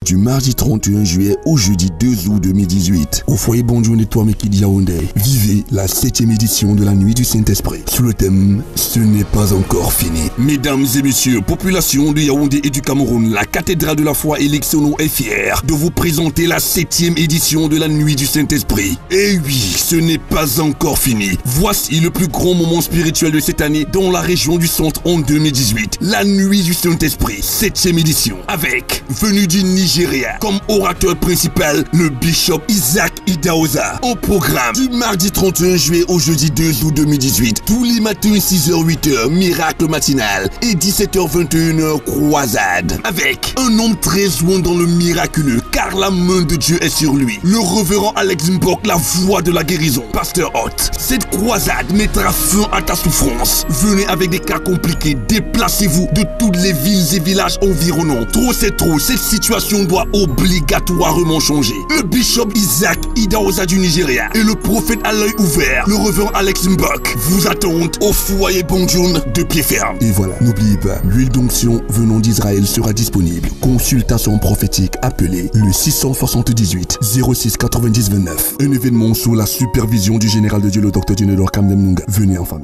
du mardi 31 juillet au jeudi 2 août 2018. Au foyer Bonjour Nettoie Mekidi Yaoundé, vivez la 7e édition de la Nuit du Saint-Esprit. Sous le thème « Ce n'est pas encore fini ». Mesdames et messieurs, population de Yaoundé et du Cameroun, la cathédrale de la foi Elixono est fière de vous présenter la 7e édition de la Nuit du Saint-Esprit. Et oui, ce n'est pas encore fini. Voici le plus grand moment spirituel de cette année dans la région du centre en 2018. La Nuit du Saint-Esprit, 7e édition, avec, venu du Nigeria, comme orateur principal, le bishop Isaac Idahosa. Au programme, du mardi 31 juillet au jeudi 2 août 2018, tous les matins 6h-8h, miracle matinal, et 17h-21h, croisade. Avec un homme très loin dans le miraculeux, car la main de Dieu est sur lui. Le révérend Alex Mbok, la voix de la guérison, pasteur Hot. Cette croisade mettra fin à ta souffrance. Venez avec des cas compliqués, déplacez-vous de toutes les villes et villages environnants. Trop c'est trop, cette situation doit obligatoirement changer. Le bishop Isaac Idahosa du Nigeria et le prophète à l'œil ouvert, le révérend Alex Mbok, vous attendent au foyer Bonjour de pied ferme. Et voilà, n'oubliez pas, l'huile d'onction venant d'Israël sera disponible. Consultation prophétique, appelez le 678 06 90 29. Un événement sous la supervision du général de Dieu, le docteur Junedor Kamdem Nunga. Venez enfin.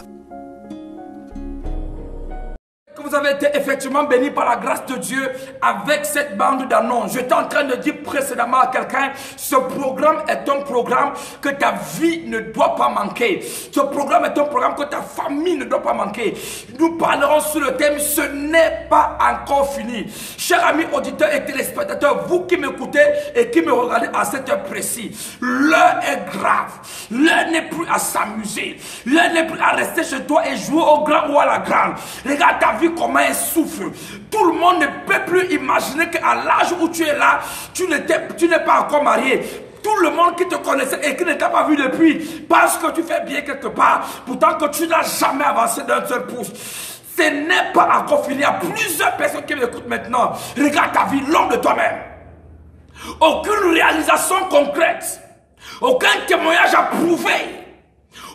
Vous avez été effectivement béni par la grâce de Dieu avec cette bande d'annonces. J'étais en train de dire précédemment à quelqu'un, ce programme est un programme que ta vie ne doit pas manquer. Ce programme est un programme que ta famille ne doit pas manquer. Nous parlerons sur le thème, ce n'est pas encore fini. Chers amis auditeurs et téléspectateurs, vous qui m'écoutez et qui me regardez à cette heure précise, l'heure est grave. L'heure n'est plus à s'amuser. L'heure n'est plus à rester chez toi et jouer au grand ou à la grande. Regarde ta vie comment elle souffre. Tout le monde ne peut plus imaginer qu'à l'âge où tu es là, tu n'es pas encore marié. Tout le monde qui te connaissait et qui ne t'a pas vu depuis pense que tu fais bien quelque part, pourtant que tu n'as jamais avancé d'un seul pouce. Ce n'est pas encore fini. Il y a plusieurs personnes qui m'écoutent maintenant. Regarde ta vie, l'homme de toi-même. Aucune réalisation concrète, aucun témoignage à prouver,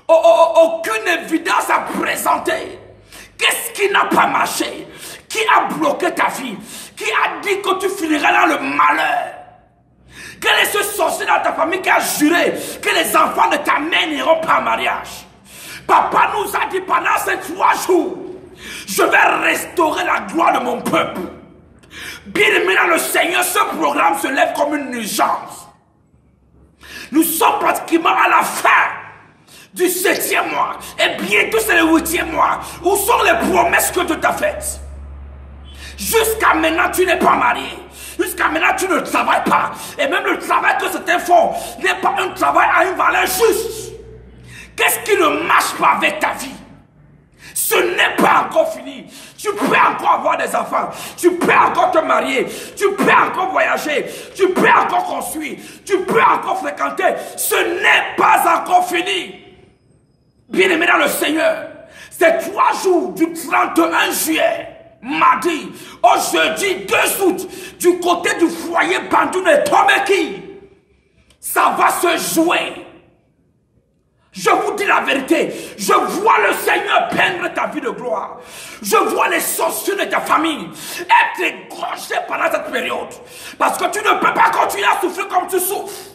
aucune évidence à présenter. Qu'est-ce qui n'a pas marché? Qui a bloqué ta vie? Qui a dit que tu finirais dans le malheur? Quel est ce sorcier dans ta famille qui a juré que les enfants de ta mère n'iront pas en mariage? Papa nous a dit pendant ces 3 jours, je vais restaurer la gloire de mon peuple. Bien aimé dans le Seigneur, ce programme se lève comme une urgence. Nous sommes pratiquement à la fin du 7e mois, et bientôt c'est le 8e mois. Où sont les promesses que Dieu t'a faites? Jusqu'à maintenant tu n'es pas marié. Jusqu'à maintenant tu ne travailles pas. Et même le travail que certains font n'est pas un travail à une valeur juste. Qu'est-ce qui ne marche pas avec ta vie? Ce n'est pas encore fini. Tu peux encore avoir des enfants. Tu peux encore te marier. Tu peux encore voyager. Tu peux encore construire. Tu peux encore fréquenter. Ce n'est pas encore fini. Bien-aimé dans le Seigneur, c'est 3 jours du 31 juillet, mardi, au jeudi 2 août, du côté du foyer Bandoune et Tomeki. Ça va se jouer. Je vous dis la vérité, je vois le Seigneur peindre ta vie de gloire. Je vois les sorciers de ta famille être égorgés pendant cette période. Parce que tu ne peux pas continuer à souffrir comme tu souffres.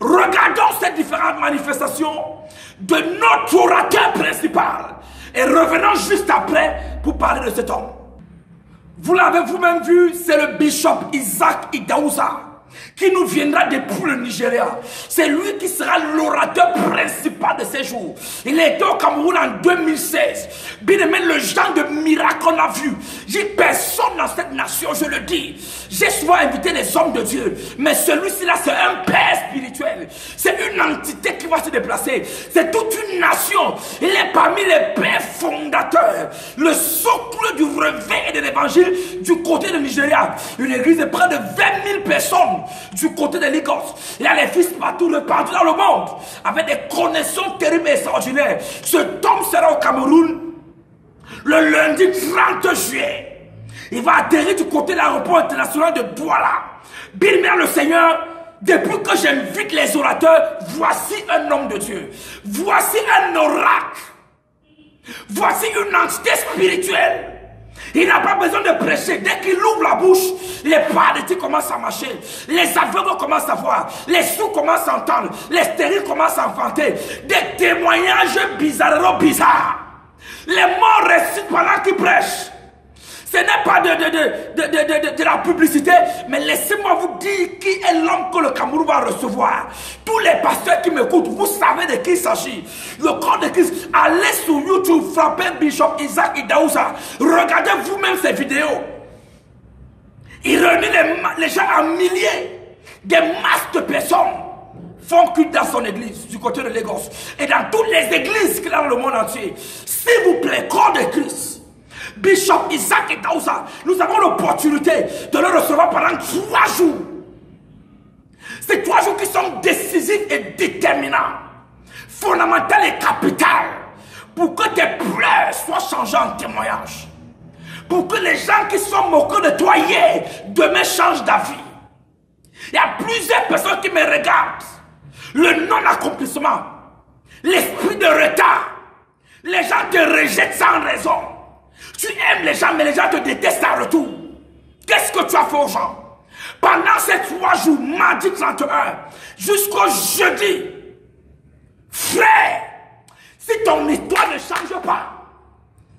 Regardons ces différentes manifestations de notre orateur principal et revenons juste après pour parler de cet homme. Vous l'avez vous-même vu, c'est le bishop Isaac Idahosa qui nous viendra depuis le Nigeria. C'est lui qui sera l'orateur principal de ces jours. Il a été au Cameroun en 2016. Bien aimé, le genre de miracle qu'on a vu. J'ai personne dans cette nation, je le dis. J'ai souvent invité des hommes de Dieu. Mais celui-ci là, c'est un père spirituel. C'est une entité qui va se déplacer. C'est toute une nation. Il est parmi les pères fondateurs. Le socle du réveil et de l'évangile du côté du Nigeria. Une église de près de 20 000 personnes. Du côté de Lagos, il y a les fils partout dans le monde, avec des connexions terribles et extraordinaires. Ce homme sera au Cameroun le lundi 30 juillet. Il va atterrir du côté de l'aéroport international de Douala. Bien aimé le Seigneur, depuis que j'invite les orateurs, voici un homme de Dieu. Voici un oracle. Voici une entité spirituelle Il n'a pas besoin de prêcher. Dès qu'il ouvre la bouche, les paralytiques commencent à marcher. Les aveugles commencent à voir. Les sourds commencent à entendre. Les stériles commencent à enfanter. Des témoignages bizarres. Les morts ressuscitent pendant qu'ils prêchent. Ce n'est pas de la publicité, mais laissez-moi vous dire qui est l'homme que le Cameroun va recevoir. Tous les pasteurs qui m'écoutent, vous savez de qui il s'agit. Le corps de Christ, allez sur YouTube, frappez Bishop Isaac Idaouza. Regardez vous-même ces vidéos. Il réunit les gens en milliers. Des masses de personnes font culte dans son église, du côté de Lagos. Et dans toutes les églises qu'il a dans le monde entier. S'il vous plaît, corps de Christ. Bishop Isaac et Daouza, nous avons l'opportunité de le recevoir pendant 3 jours. Ces 3 jours qui sont décisifs et déterminants, fondamentaux et capitaux, pour que tes pleurs soient changés en témoignages. Pour que les gens qui sont moqués de toi hier, demain changent d'avis. Il y a plusieurs personnes qui me regardent. Le non-accomplissement, l'esprit de retard, les gens te rejettent sans raison. Tu aimes les gens, mais les gens te détestent en retour. Qu'est-ce que tu as fait aux gens? Pendant ces 3 jours, mardi 31, jusqu'au jeudi, frère, si ton histoire ne change pas,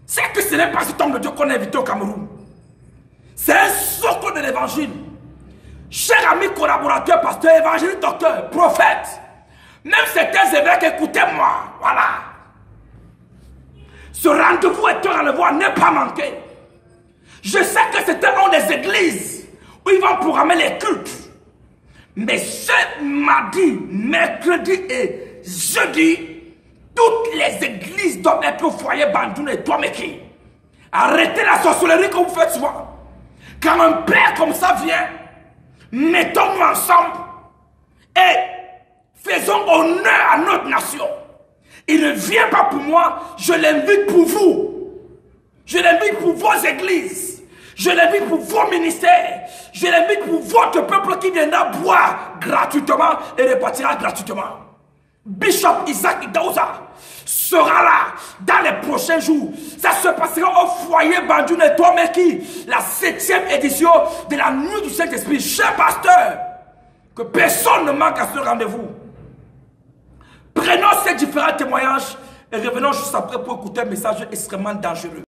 c'est que ce n'est pas cet homme de Dieu qu'on a invité au Cameroun. C'est un socle de l'évangile. Cher ami collaborateur, pasteur, évangéliste, docteur, prophète, même certains évêques, écoutez-moi, voilà. Ce rendez-vous est à le voir, n'est pas manqué. Je sais que c'était une des églises où ils vont programmer les cultes. Mais ce mardi, mercredi et jeudi, toutes les églises doivent être au foyer Bandoune et Toameki. Arrêtez la sorcellerie que vous faites souvent. Quand un père comme ça vient, mettons-nous ensemble et faisons honneur à notre nation. Il ne vient pas pour moi, je l'invite pour vous. Je l'invite pour vos églises. Je l'invite pour vos ministères. Je l'invite pour votre peuple qui viendra boire gratuitement et repartira gratuitement. Bishop Isaac Idaouza sera là dans les prochains jours. Ça se passera au foyer Bandoune et Toameki, la 7e édition de la nuit du Saint-Esprit. Cher pasteur, que personne ne manque à ce rendez-vous. Prenons ces différents témoignages et revenons juste après pour écouter un message extrêmement dangereux.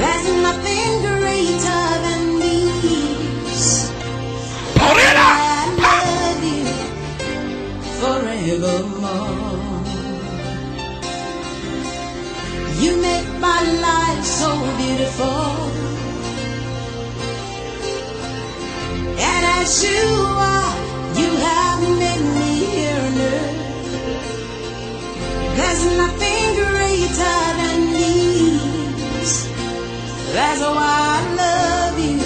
There's nothing greater than these. I love you forevermore. You make my life so beautiful. And as you are, you have made me here on earth. There's nothing greater than these. That's why I love you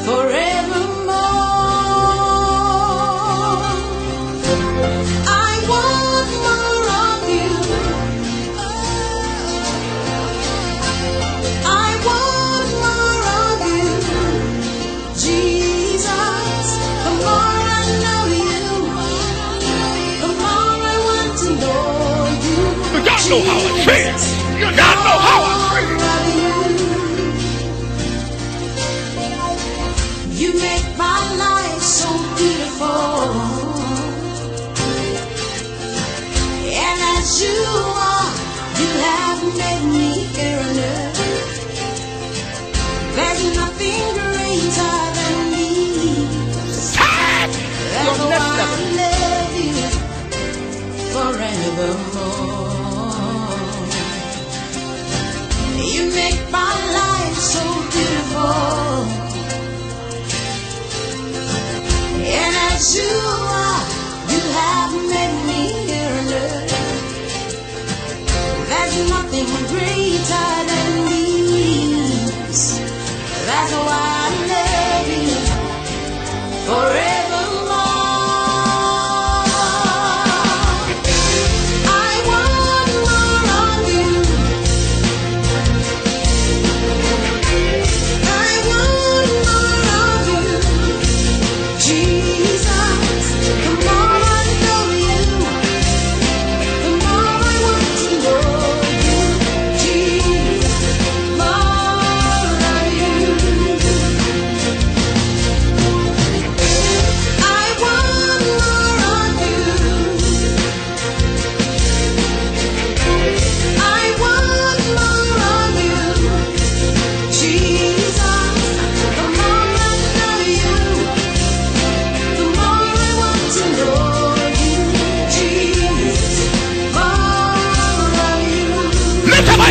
forevermore. I want more of you. I want more of you, Jesus. The more I know you, the more I want to know you. You gotta know how I feel. You gotta know how I feel. You make my life so beautiful. And as you are, you have made me here on earth. There's nothing greater than these. That's why I love you forevermore. You make my life so beautiful. And as you are, you have made me here on earth. There's nothing greater than these. That's why I love you forever.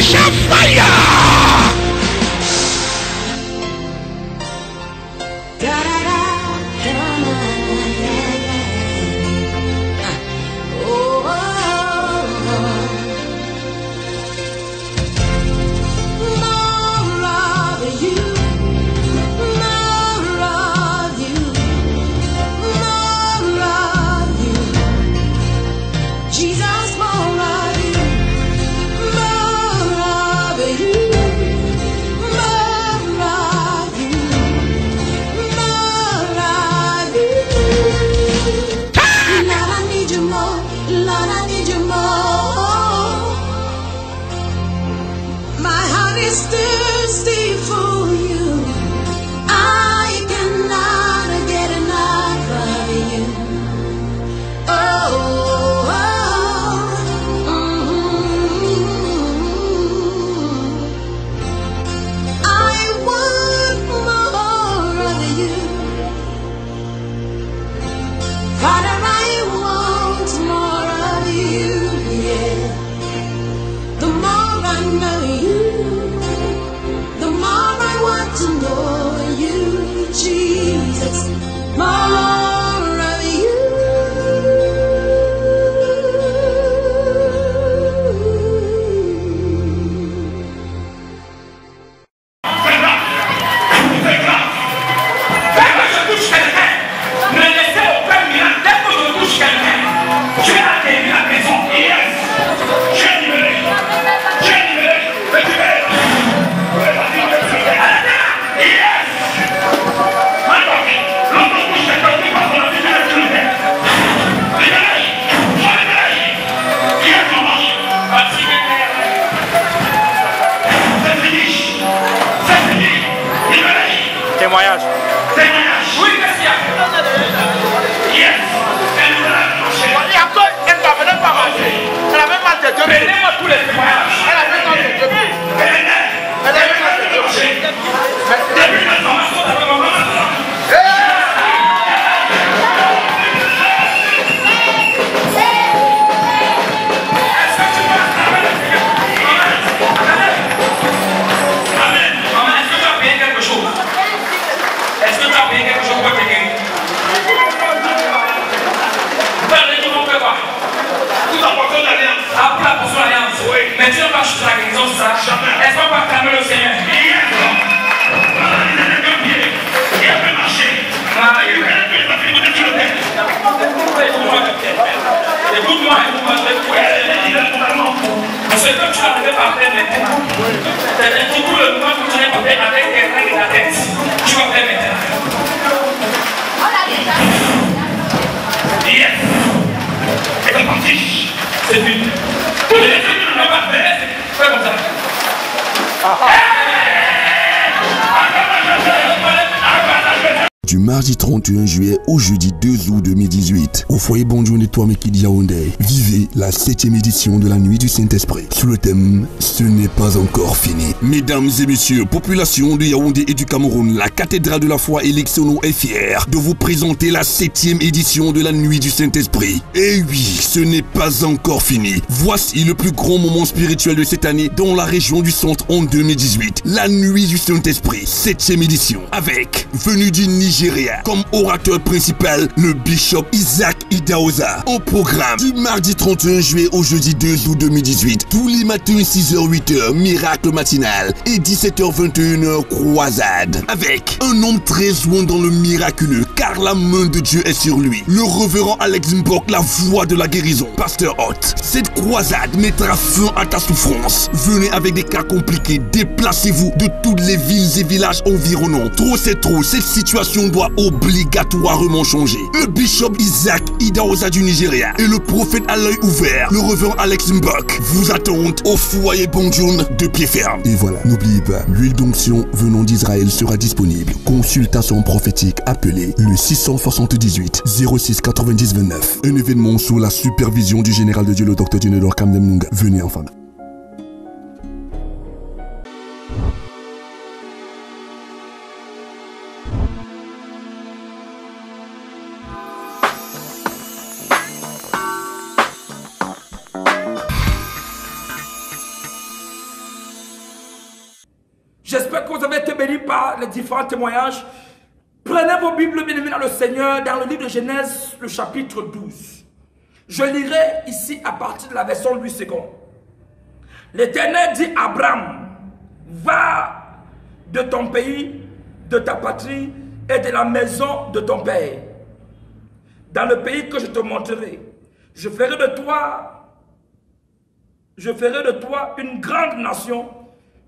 special fire. Témoignage. Oui, merci. Yes. Il y a encore, elle ne venait pas marcher. Elle avait mal de deux pieds. Donnez-moi tous les témoignages. Elle avait mal de deux pieds. Elle avait mal de deux pieds. Mais tu n'as pas chuté la guérison, ça. Est-ce qu'on va calmer le Seigneur? Écoute-moi, parce que comme tu n'arrivais pas à faire maintenant, du coup, le moment où tu n'es pas fait avec tes règles de la tête, tu vas faire maintenant. Yes. C'est parti. C'est fini. Tu n'as pas fait, fais comme ça. Du mardi 31 juillet au jeudi 2 août 2018, au foyer Bonjour Nettoie Mekidi Yaoundé, vivez la 7e édition de la Nuit du Saint-Esprit. Sous le thème « Ce n'est pas encore fini ». Mesdames et messieurs, population de Yaoundé et du Cameroun, la cathédrale de la foi Elixono est fière de vous présenter la 7e édition de la Nuit du Saint-Esprit. Et oui, ce n'est pas encore fini. Voici le plus grand moment spirituel de cette année dans la région du centre en 2018. La Nuit du Saint-Esprit, 7e édition, avec, venu du Nigeria, comme orateur principal, le bishop Isaac Idahosa. Au programme, du mardi 31 juillet au jeudi 2 août 2018, tous les matins 6h-8h, miracle matinal, et 17h-21h, croisade. Avec un homme très loin dans le miraculeux, car la main de Dieu est sur lui. Le révérend Alex Mbok, la voix de la guérison, pasteur Hot. Cette croisade mettra fin à ta souffrance. Venez avec des cas compliqués, déplacez-vous de toutes les villes et villages environnants. Trop c'est trop, cette situation doit obligatoirement changer. Le bishop Isaac Idahosa du Nigeria et le prophète à l'œil ouvert, le révérend Alex Mbok, vous attendent au foyer Bonjour de pied ferme. Et voilà, n'oubliez pas, l'huile d'onction venant d'Israël sera disponible. Consultation prophétique appelée le 678 06 90 29. Un événement sous la supervision du général de Dieu, le docteur Dionelor Kamdem Nunga. Venez en famille. J'espère que vous avez été bénis par les différents témoignages. Prenez vos Bibles, bien-aimés dans le Seigneur, dans le livre de Genèse, le chapitre 12. Je lirai ici à partir de la version Louis II. L'Éternel dit à Abraham, va de ton pays, de ta patrie et de la maison de ton père, dans le pays que je te montrerai. Je ferai de toi une grande nation.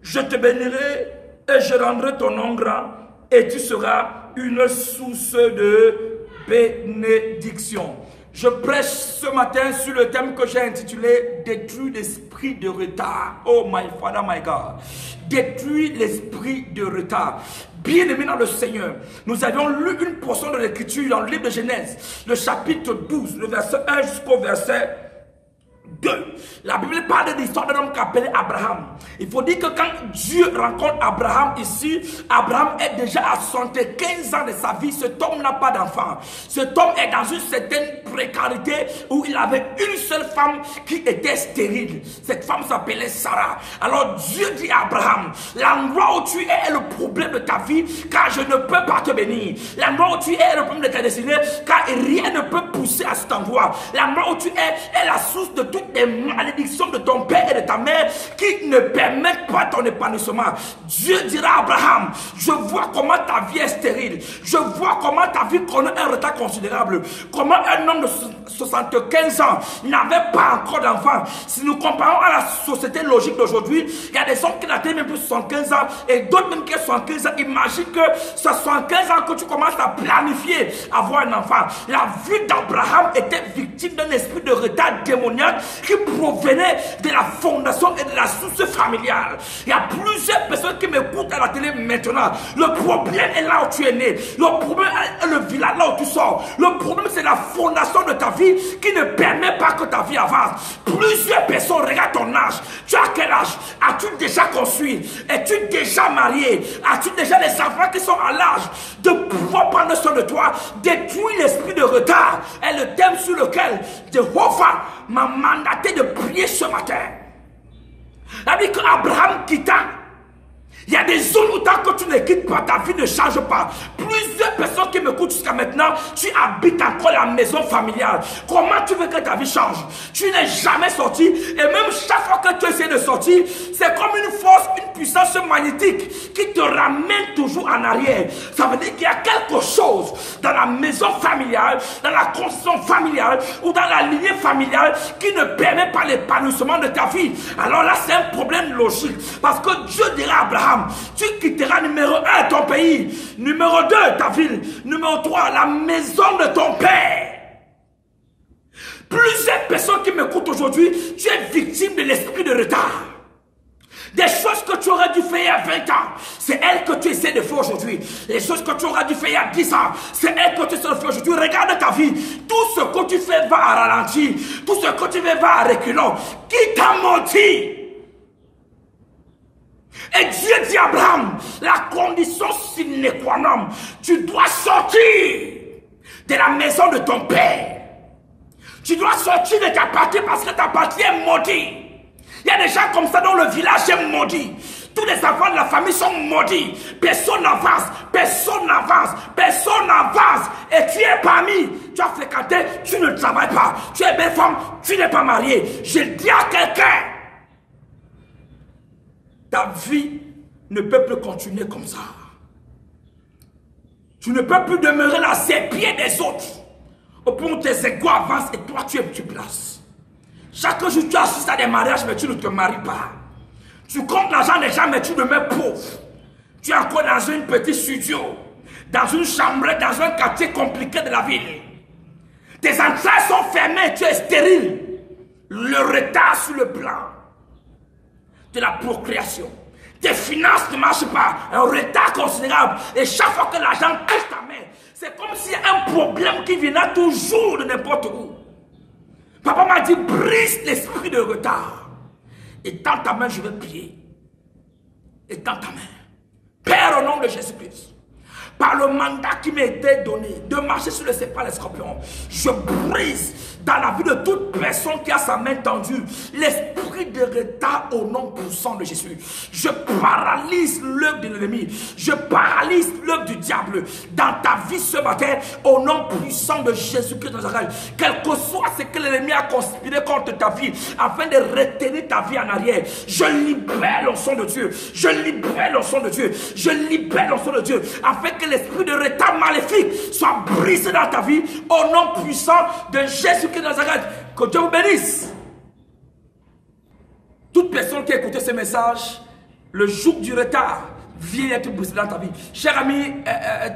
Je te bénirai et je rendrai ton nom grand et tu seras une source de bénédiction. Je prêche ce matin sur le thème que j'ai intitulé « Détruire l'esprit de retard ». Oh my Father, my God. Détruire l'esprit de retard. Bien-aimés dans le Seigneur, nous avions lu une portion de l'écriture dans le livre de Genèse, le chapitre 12, le verset 1 jusqu'au verset 2. La Bible parle de l'histoire d'un homme qu'appelait Abraham. Il faut dire que quand Dieu rencontre Abraham ici, Abraham est déjà à 75 ans de sa vie. Cet homme n'a pas d'enfant. Cet homme est dans une certaine précarité où il avait une seule femme qui était stérile. Cette femme s'appelait Sarah. Alors Dieu dit à Abraham, l'endroit où tu es le problème de ta vie, car je ne peux pas te bénir. L'endroit où tu es est le problème de ta destinée, car rien ne peut pousser à cet endroit. L'endroit où tu est la source de toutes les malédictions de ton père et de ta mère qui ne permettent pas ton épanouissement. Dieu dira à Abraham, je vois comment ta vie est stérile. Je vois comment ta vie connaît un retard considérable. Comment un homme de 75 ans n'avait pas encore d'enfant. Si nous comparons à la société logique d'aujourd'hui, il y a des hommes qui n'atteignent même plus 75 ans et d'autres même qui ont 75 ans. Imagine que 75 ans que tu commences à planifier avoir un enfant. La vie d'Abraham était victime d'un esprit de retard démoniaque qui provenait de la fondation et de la source familiale. Il y a plusieurs personnes qui m'écoutent à la télé maintenant. Le problème est là où tu es né. Le problème est le village là où tu sors. Le problème c'est la fondation de ta vie qui ne permet pas que ta vie avance. Plusieurs personnes, regarde ton âge. Tu as quel âge? As-tu déjà construit? Es-tu déjà marié? As-tu déjà des enfants qui sont à l'âge de pouvoir prendre soin de toi? Détruire l'esprit de retard est le thème sur lequel Jéhovah m'a mandaté de prier ce matin. La vie qu'Abraham quitta. Il y a des zones où tant que tu ne quittes pas, ta vie ne change pas. Plusieurs personnes qui m'écoutent jusqu'à maintenant, tu habites encore la maison familiale. Comment tu veux que ta vie change? Tu n'es jamais sorti et même chaque fois que tu essaies de sortir, c'est comme une force, une puissance magnétique qui te ramène toujours en arrière. Ça veut dire qu'il y a quelque chose dans la maison familiale, dans la construction familiale ou dans la lignée familiale qui ne permet pas l'épanouissement de ta vie. Alors là, c'est un problème logique parce que Dieu dira à Abraham, tu quitteras numéro 1 ton pays, numéro 2 ta ville, numéro 3 la maison de ton père. Plusieurs personnes qui m'écoutent aujourd'hui, tu es victime de l'esprit de retard. Des choses que tu aurais dû faire il y a 20 ans, c'est elles que tu essaies de faire aujourd'hui. Les choses que tu aurais dû faire il y a 10 ans, c'est elles que tu essaies de faire aujourd'hui. Regarde ta vie, tout ce que tu fais va à ralenti, tout ce que tu fais va à reculons. Qui t'a menti? Et Dieu dit à Abraham, la condition sine qua non, tu dois sortir de la maison de ton père. Tu dois sortir de ta patrie parce que ta patrie est maudite. Il y a des gens comme ça dans le village est maudit. Tous les enfants de la famille sont maudits. Personne n'avance, personne n'avance, personne n'avance. Et tu es parmi, tu as fréquenté, tu ne travailles pas. Tu es belle femme, tu n'es pas mariée. Je dis à quelqu'un, ta vie ne peut plus continuer comme ça. Tu ne peux plus demeurer là, c'est pieds des autres. Au point où tes égos avancent et toi tu es tu places. Chaque jour tu assistes à des mariages mais tu ne te maries pas. Tu comptes l'argent des gens mais tu demeures pauvre. Tu es encore dans une petite studio, dans une chambre, dans un quartier compliqué de la ville. Tes entrailles sont fermées, tu es stérile. Le retard sur le plan de la procréation. Tes finances ne marchent pas, un retard considérable. Et chaque fois que l'argent touche ta main, c'est comme s'il y a un problème qui vient toujours de n'importe où. Papa m'a dit, brise l'esprit de retard. Et dans ta main, je vais prier. Et dans ta main. Père, au nom de Jésus-Christ, par le mandat qui m'a été donné de marcher sur le serpent et les scorpions, je brise dans la vie de toute personne qui a sa main tendue l'esprit de retard au nom puissant de Jésus. Je paralyse l'œuvre de l'ennemi. Je paralyse l'œuvre du diable dans ta vie ce matin au nom puissant de Jésus-Christ de Nazareth. Quel que soit ce que l'ennemi a conspiré contre ta vie afin de retenir ta vie en arrière, je libère l'onction de Dieu. Je libère l'onction de Dieu. Je libère l'onction de Dieu afin que l'esprit de retard maléfique soit brisé dans ta vie au nom puissant de Jésus-Christ de Nazareth. Que Dieu vous bénisse. Toute personne qui a écouté ce message, le jour du retard vient être brisé dans ta vie. Chers amis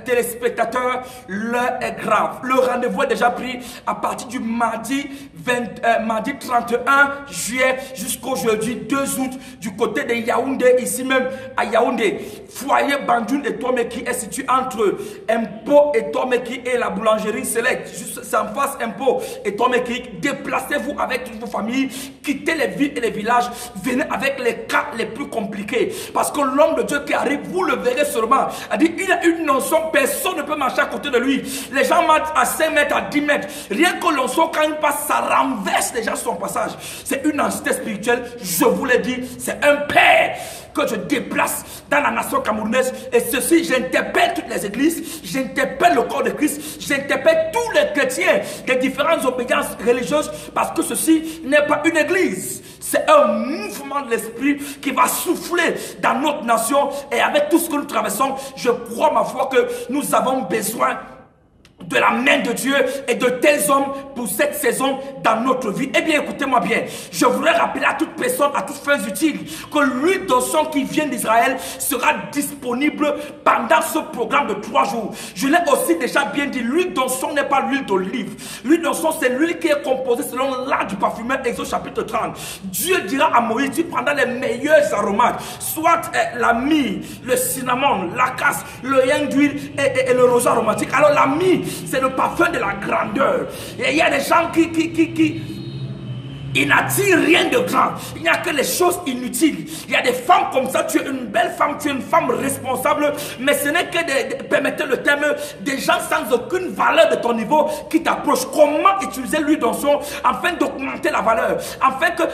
téléspectateurs, l'heure est grave. Le rendez-vous est déjà pris à partir du mardi 31 juillet jusqu'au jeudi 2 août du côté de Yaoundé, ici même à Yaoundé. Foyer Bandoun et Tomeki est situé entre Impo et Tomeki et la boulangerie Select. Juste en face Impo et Tomeki. Déplacez-vous avec toute vos familles, quittez les villes et les villages, venez avec les cas les plus compliqués. Parce que l'homme de Dieu qui arrive, vous le verrez seulement. Il a une notion, personne ne peut marcher à côté de lui. Les gens marchent à 5 mètres, à 10 mètres. Rien que l'onction, quand il passe, ça renverse les gens sur son passage. C'est une entité spirituelle, je vous l'ai dit, c'est un père que je déplace dans la nation camerounaise. Et ceci, j'interpelle toutes les églises, j'interpelle le corps de Christ, j'interpelle tous les chrétiens des différentes obédiences religieuses, parce que ceci n'est pas une église. C'est un mouvement de l'esprit qui va souffler dans notre nation. Et avec tout ce que nous traversons, je crois ma foi que nous avons besoin de la main de Dieu et de tels hommes pour cette saison dans notre vie. Eh bien, écoutez-moi bien. Je voudrais rappeler à toute personne, à toutes fins utiles, que l'huile d'onction qui vient d'Israël sera disponible pendant ce programme de 3 jours. Je l'ai aussi déjà bien dit, l'huile d'onction n'est pas l'huile d'olive. L'huile d'onction, c'est l'huile qui est composée selon l'art du parfumeur, Exode chapitre 30. Dieu dira à Moïse, tu prendras les meilleurs aromates, soit la myrrhe, le cinnamon, la casse, le yin d'huile et le roseau aromatique. Alors la myrrhe, c'est le parfum de la grandeur. Et il y a des gens il n'attire rien de grand. Il n'y a que les choses inutiles. Il y a des femmes comme ça. Tu es une belle femme, tu es une femme responsable. Mais ce n'est que permettez le terme, des gens sans aucune valeur de ton niveau qui t'approchent. Comment utiliser l'huile d'onction afin d'augmenter la valeur,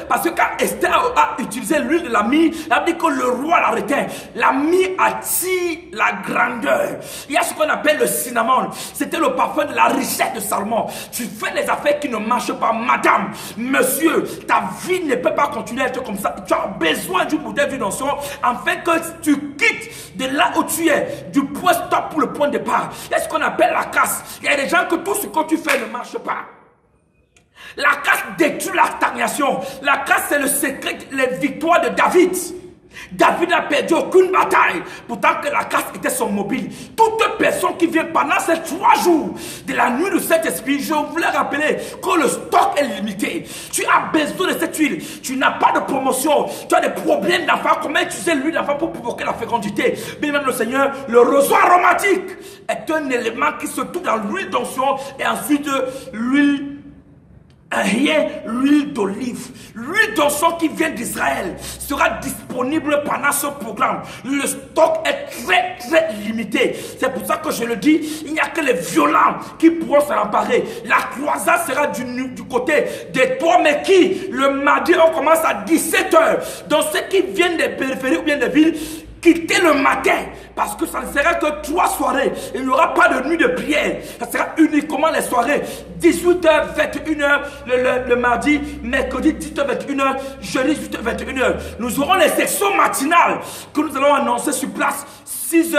parce que quand Esther a utilisé l'huile de la myrrhe, elle a dit que le roi la retint. La myrrhe attire la grandeur. Il y a ce qu'on appelle le cinnamon. C'était le parfum de la richesse de Salomon. Tu fais des affaires qui ne marchent pas, madame, monsieur. Ta vie ne peut pas continuer à être comme ça. Tu as besoin d'une bouteille d'huile d'onction afin que tu quittes de là où tu es, du point stop pour le point de départ. Il y a ce qu'on appelle la casse. Il y a des gens que tout ce que tu fais ne marche pas. La casse détruit la stagnation. La casse, c'est le secret, les victoires de David. David n'a perdu aucune bataille, pourtant que la casse était son mobile. Toute personne qui vient pendant ces 3 jours de la nuit de cet esprit, je voulais rappeler que le stock est limité. Tu as besoin de cette huile. Tu n'as pas de promotion. Tu as des problèmes d'enfants. Comment utiliser l'huile d'enfant pour provoquer la fécondité? Bien même le Seigneur, le roseau aromatique est un élément qui se trouve dans l'huile d'onction et ensuite l'huile. Rien, l'huile d'olive. L'huile d'onction qui vient d'Israël sera disponible pendant ce programme. Le stock est très très limité. C'est pour ça que je le dis, il n'y a que les violents qui pourront s'en emparer. La croisade sera du côté des Tomeki. Le mardi, on commence à 17 h. Donc ceux qui viennent des périphéries ou bien des villes, quittez le matin, parce que ça ne sera que 3 soirées. Il n'y aura pas de nuit de prière. Ça sera uniquement les soirées. 18h, 21h le mardi, mercredi 18h, 21h, jeudi 18h, 21h. Nous aurons les sections matinales que nous allons annoncer sur place. 6h,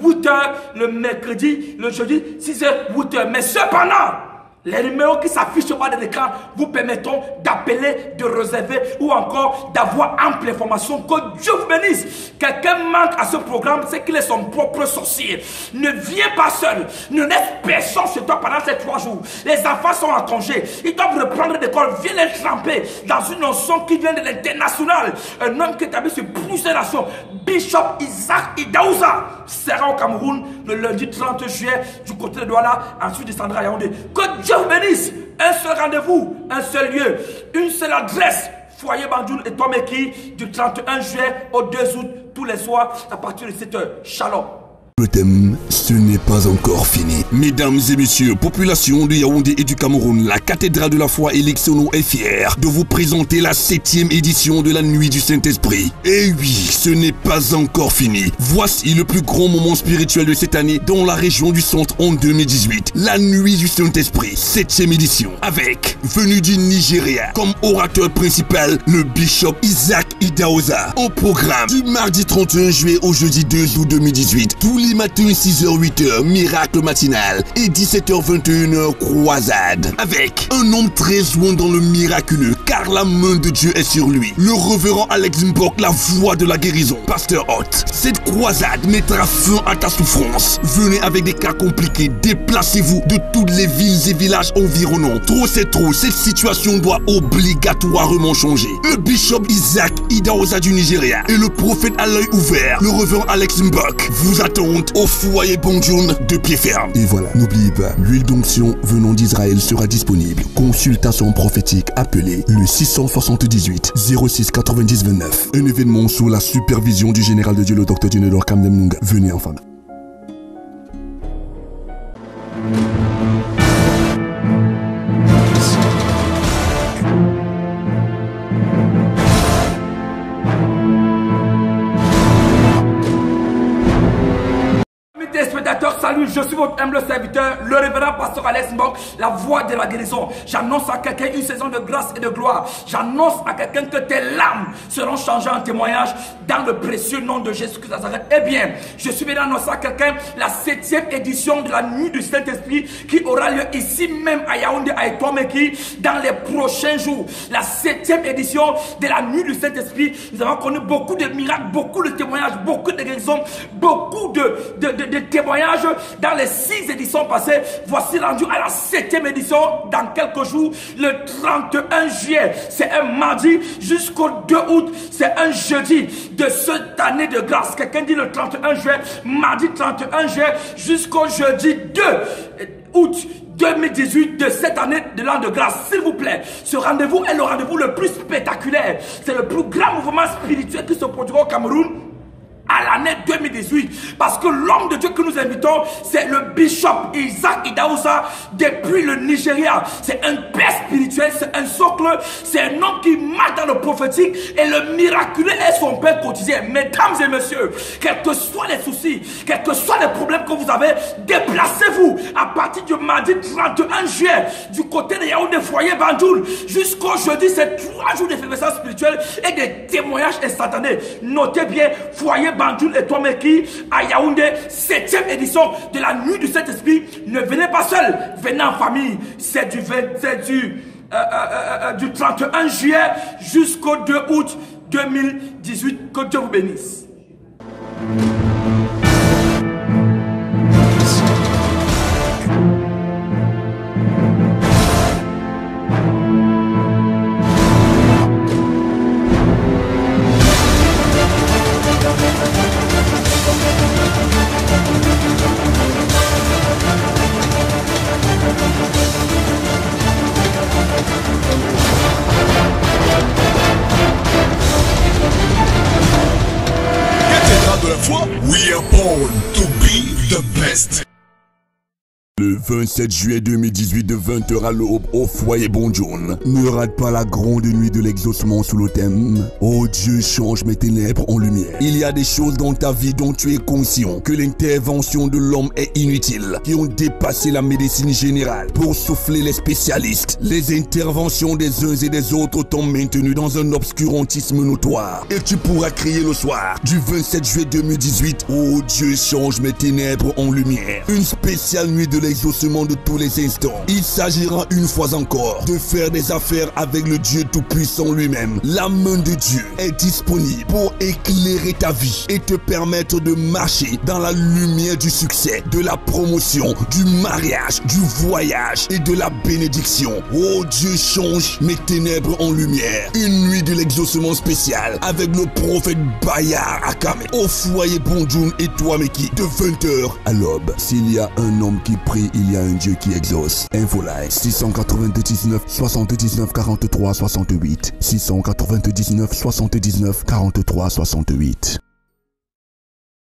8h le mercredi, le jeudi 6h, 8h. Mais cependant, les numéros qui s'affichent au bas de l'écran vous permettront d'appeler, de réserver ou encore d'avoir ample information. Que Dieu vous bénisse. Quelqu'un manque à ce programme, c'est qu'il est son propre sorcier. Ne viens pas seul. Ne laisse personne chez toi pendant ces 3 jours. Les enfants sont en congé. Ils doivent reprendre l'école. Viens les tremper dans une notion qui vient de l'international. Un homme qui est établi sur plusieurs nations. Bishop Isaac Idaouza sera au Cameroun le lundi 30 juillet du côté de Douala. Ensuite descendra à Yaoundé. Que Dieu vous bénisse. Un seul rendez-vous, un seul lieu, une seule adresse. Foyer Bandoul et Tomeki du 31 juillet au 2 août tous les soirs à partir de 7 h. Shalom. Le thème, ce n'est pas encore fini. Mesdames et messieurs, population de Yaoundé et du Cameroun, la cathédrale de la foi Elixono est fière de vous présenter la 7e édition de la Nuit du Saint-Esprit. Et oui, ce n'est pas encore fini. Voici le plus grand moment spirituel de cette année dans la région du centre en 2018. La Nuit du Saint-Esprit, 7e édition, avec, venu du Nigeria, comme orateur principal, le bishop Isaac Idahosa. Au programme, du mardi 31 juillet au jeudi 2 août 2018, tous les matins 6h-8h, miracle matinal, et 17h-21h, croisade. Avec un homme très loin dans le miraculeux, car la main de Dieu est sur lui. Le révérend Alex Mbok, la voix de la guérison, pasteur Hot. Cette croisade mettra fin à ta souffrance. Venez avec des cas compliqués, déplacez-vous de toutes les villes et villages environnants. Trop c'est trop, cette situation doit obligatoirement changer. Le bishop Isaac Idahosa du Nigeria et le prophète à l'œil ouvert, le révérend Alex Mbok, vous attendent au foyer Bonjoun de pied ferme. Et voilà, n'oubliez pas, l'huile d'onction venant d'Israël sera disponible. Consultation prophétique, appelée le 678 06 90 29. Un événement sous la supervision du général de Dieu, le docteur Junedor Kamdem Nunga. Venez en famille. Téléspectateurs, salut, je suis votre humble serviteur, le révérend pasteur Alex Mbok, la voix de la guérison. J'annonce à quelqu'un une saison de grâce et de gloire. J'annonce à quelqu'un que tes larmes seront changées en témoignage dans le précieux nom de Jésus-Christ de Nazareth. Eh bien, je suis venu annoncer à quelqu'un la 7e édition de la Nuit du Saint-Esprit qui aura lieu ici même à Yaoundé, à Etomeki, dans les prochains jours. La 7e édition de la Nuit du Saint-Esprit. Nous avons connu beaucoup de miracles, beaucoup de témoignages, beaucoup de guérisons, beaucoup de témoignages dans les 6 éditions passées. Voici rendu à la 7e édition dans quelques jours, le 31 juillet. C'est un mardi jusqu'au 2 août. C'est un jeudi de cette année de grâce. Quelqu'un dit le 31 juillet, mardi 31 juillet jusqu'au jeudi 2 août 2018 de cette année de l'an de grâce. S'il vous plaît, ce rendez-vous est le rendez-vous le plus spectaculaire. C'est le plus grand mouvement spirituel qui se produira au Cameroun à l'année 2018, parce que l'homme de Dieu que nous invitons, c'est le bishop Isaac Idahosa depuis le Nigeria. C'est un père spirituel, c'est un socle, c'est un homme qui marche dans le prophétique et le miraculeux est son père quotidien. Mesdames et messieurs, quels que soient les soucis, quels que soient les problèmes que vous avez, déplacez-vous à partir du mardi 31 juillet du côté de Yaoundé foyer Banjoul jusqu'au jeudi. C'est 3 jours d'effervescence spirituelle et des témoignages instantanés. Notez bien, foyer Banjoul et Tomeki à Yaoundé, 7e édition de la Nuit du Saint-Esprit. Ne venez pas seul, venez en famille. C'est du 31 juillet jusqu'au 2 août 2018. Que Dieu vous bénisse. We are born to be the best. Le 27 juillet 2018 de 20h à l'aube au foyer Bonjoun. Ne rate pas la grande nuit de l'exaucement sous le thème « Oh Dieu, change mes ténèbres en lumière ». Il y a des choses dans ta vie dont tu es conscient que l'intervention de l'homme est inutile, qui ont dépassé la médecine générale. Pour souffler les spécialistes, les interventions des uns et des autres t'ont maintenu dans un obscurantisme notoire. Et tu pourras crier le soir du 27 juillet 2018 « Oh Dieu, change mes ténèbres en lumière ». Une spéciale nuit de l'exaucement de tous les instants. Il s'agira une fois encore de faire des affaires avec le Dieu Tout-Puissant lui-même. La main de Dieu est disponible pour éclairer ta vie et te permettre de marcher dans la lumière du succès, de la promotion, du mariage, du voyage et de la bénédiction. Oh Dieu, change mes ténèbres en lumière. Une nuit de l'exaucement spécial avec le prophète Bayar Akame au foyer Bonjoun et Toameki de 20h à l'aube. S'il y a un homme qui prie, il y a un Dieu qui exauce. Infolive 699 79 43 68 699 79 43 68.